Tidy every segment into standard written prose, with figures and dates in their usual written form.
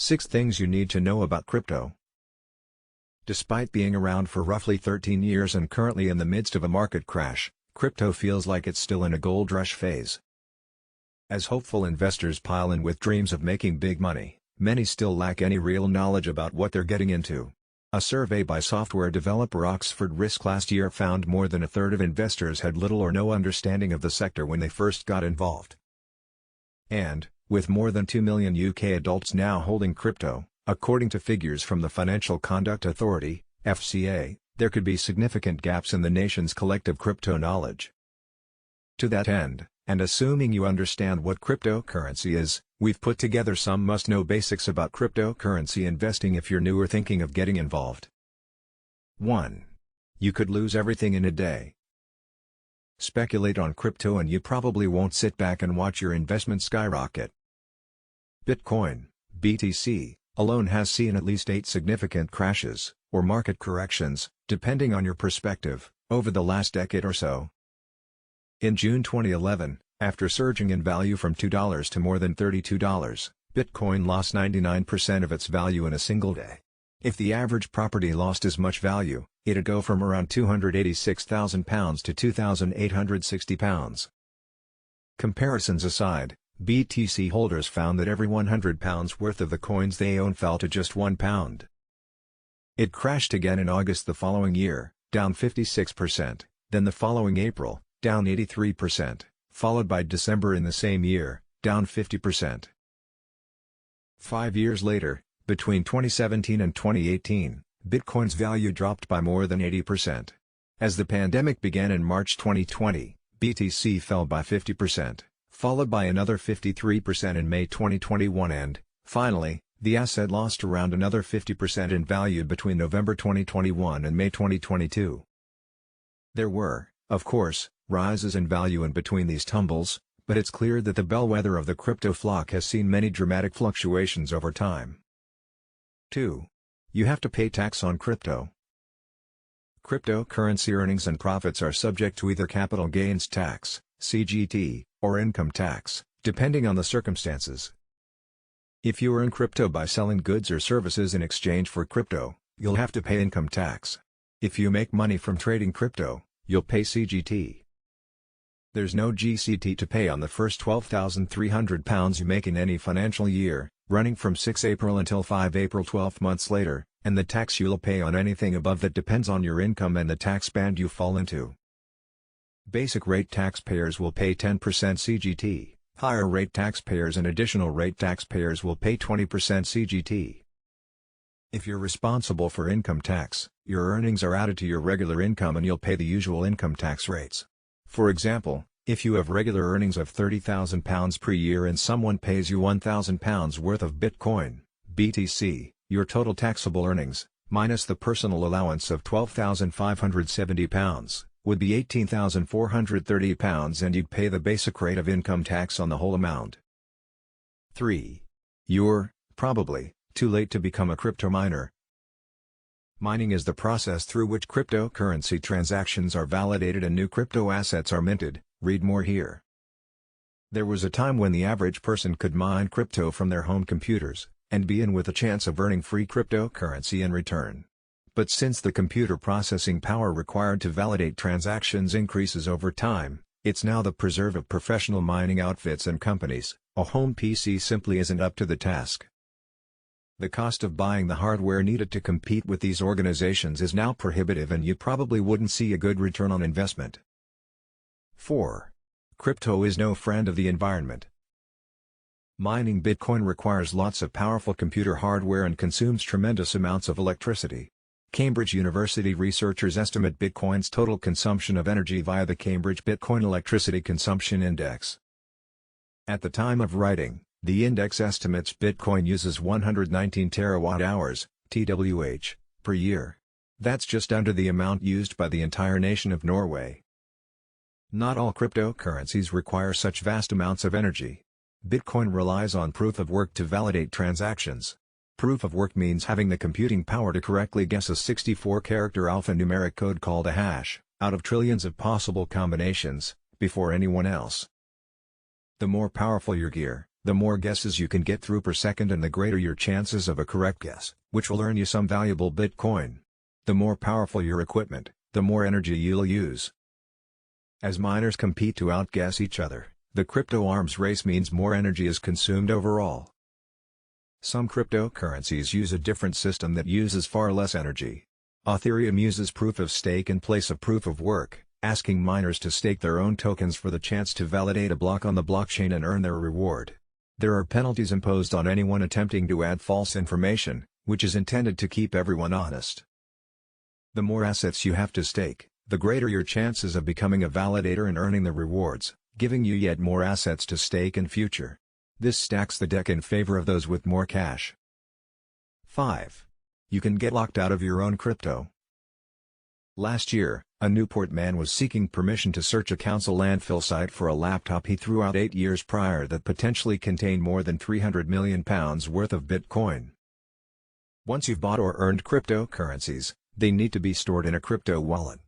6 Things you need to know about crypto. Despite being around for roughly 13 years and currently in the midst of a market crash, crypto feels like it's still in a gold rush phase. As hopeful investors pile in with dreams of making big money, many still lack any real knowledge about what they're getting into. A survey by software developer Oxford Risk last year found more than a third of investors had little or no understanding of the sector when they first got involved. And, with more than 2 million UK adults now holding crypto, according to figures from the Financial Conduct Authority, FCA, there could be significant gaps in the nation's collective crypto knowledge. To that end, and assuming you understand what cryptocurrency is, we've put together some must-know basics about cryptocurrency investing if you're new or thinking of getting involved. 1. You could lose everything in a day. Speculate on crypto and you probably won't sit back and watch your investment skyrocket. Bitcoin, BTC, alone has seen at least 8 significant crashes, or market corrections, depending on your perspective, over the last decade or so. In June 2011, after surging in value from $2 to more than $32, Bitcoin lost 99% of its value in a single day. If the average property lost as much value, it'd go from around £286,000 to £2,860. Comparisons aside, BTC holders found that every £100 worth of the coins they own fell to just £1. It crashed again in August the following year, down 56%, then the following April, down 83%, followed by December in the same year, down 50%. 5 years later, between 2017 and 2018, Bitcoin's value dropped by more than 80%. As the pandemic began in March 2020, BTC fell by 50%, followed by another 53% in May 2021 and, finally, the asset lost around another 50% in value between November 2021 and May 2022. There were, of course, rises in value in between these tumbles, but it's clear that the bellwether of the crypto flock has seen many dramatic fluctuations over time. 2. You have to pay tax on crypto. Cryptocurrency earnings and profits are subject to either capital gains tax, CGT, or income tax, depending on the circumstances. If you earn crypto by selling goods or services in exchange for crypto, you'll have to pay income tax. If you make money from trading crypto, you'll pay CGT. There's no GCT to pay on the first £12,300 you make in any financial year, running from 6 April until 5 April 12 months later, and the tax you'll pay on anything above that depends on your income and the tax band you fall into. Basic rate taxpayers will pay 10% CGT, higher rate taxpayers and additional rate taxpayers will pay 20% CGT. If you're responsible for income tax, your earnings are added to your regular income and you'll pay the usual income tax rates. For example, if you have regular earnings of £30,000 per year and someone pays you £1,000 worth of Bitcoin, BTC, your total taxable earnings, minus the personal allowance of £12,570, would be £18,430 and you'd pay the basic rate of income tax on the whole amount. 3. You're, probably, too late to become a crypto miner. Mining is the process through which cryptocurrency transactions are validated and new crypto assets are minted. Read more here. There was a time when the average person could mine crypto from their home computers, and be in with a chance of earning free cryptocurrency in return. But since the computer processing power required to validate transactions increases over time, it's now the preserve of professional mining outfits and companies. A home PC simply isn't up to the task. The cost of buying the hardware needed to compete with these organizations is now prohibitive and you probably wouldn't see a good return on investment. 4. Crypto is no friend of the environment. Mining Bitcoin requires lots of powerful computer hardware and consumes tremendous amounts of electricity. Cambridge University researchers estimate Bitcoin's total consumption of energy via the Cambridge Bitcoin Electricity Consumption Index. At the time of writing, the index estimates Bitcoin uses 119 terawatt-hours, TWh, per year. That's just under the amount used by the entire nation of Norway. Not all cryptocurrencies require such vast amounts of energy. Bitcoin relies on proof of work to validate transactions. Proof of work means having the computing power to correctly guess a 64-character alphanumeric code called a hash, out of trillions of possible combinations, before anyone else. The more powerful your gear, The more guesses you can get through per second and the greater your chances of a correct guess, which will earn you some valuable Bitcoin. The more powerful your equipment, the more energy you'll use. As miners compete to outguess each other, the crypto arms race means more energy is consumed overall. Some cryptocurrencies use a different system that uses far less energy. Ethereum uses proof of stake in place of proof of work, asking miners to stake their own tokens for the chance to validate a block on the blockchain and earn their reward. There are penalties imposed on anyone attempting to add false information, which is intended to keep everyone honest. The more assets you have to stake, the greater your chances of becoming a validator and earning the rewards, giving you yet more assets to stake in future. This stacks the deck in favor of those with more cash. 5. You can get locked out of your own crypto. Last year, a Newport man was seeking permission to search a council landfill site for a laptop he threw out 8 years prior that potentially contained more than £300 million worth of Bitcoin. Once you've bought or earned cryptocurrencies, they need to be stored in a crypto wallet.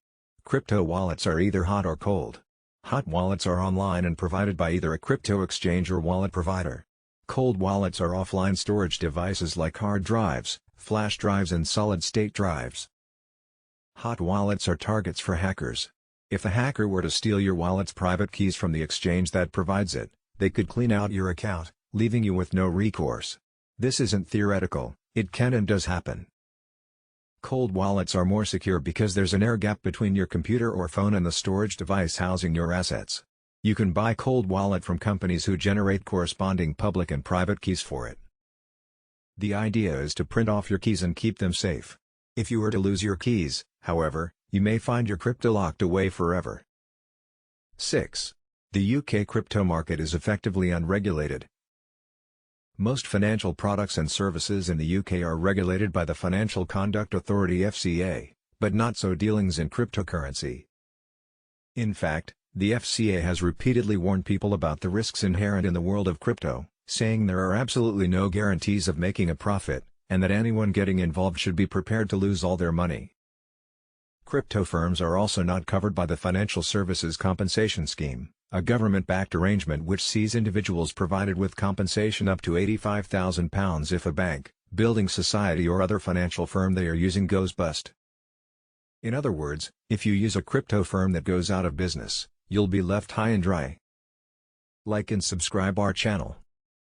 Crypto wallets are either hot or cold. Hot wallets are online and provided by either a crypto exchange or wallet provider. Cold wallets are offline storage devices like hard drives, flash drives and solid-state drives. Hot wallets are targets for hackers. If a hacker were to steal your wallet's private keys from the exchange that provides it, they could clean out your account, leaving you with no recourse. This isn't theoretical, it can and does happen. Cold wallets are more secure because there's an air gap between your computer or phone and the storage device housing your assets. You can buy cold wallet from companies who generate corresponding public and private keys for it. The idea is to print off your keys and keep them safe. If you were to lose your keys, however, you may find your crypto locked away forever. 6. The UK crypto market is effectively unregulated. Most financial products and services in the UK are regulated by the Financial Conduct Authority (FCA), but not so dealings in cryptocurrency. In fact, the FCA has repeatedly warned people about the risks inherent in the world of crypto, saying there are absolutely no guarantees of making a profit, and that anyone getting involved should be prepared to lose all their money. Crypto firms are also not covered by the Financial Services Compensation Scheme, a government-backed arrangement which sees individuals provided with compensation up to £85,000 if a bank, building society or other financial firm they are using goes bust. In other words, if you use a crypto firm that goes out of business, you'll be left high and dry. Like and subscribe our channel.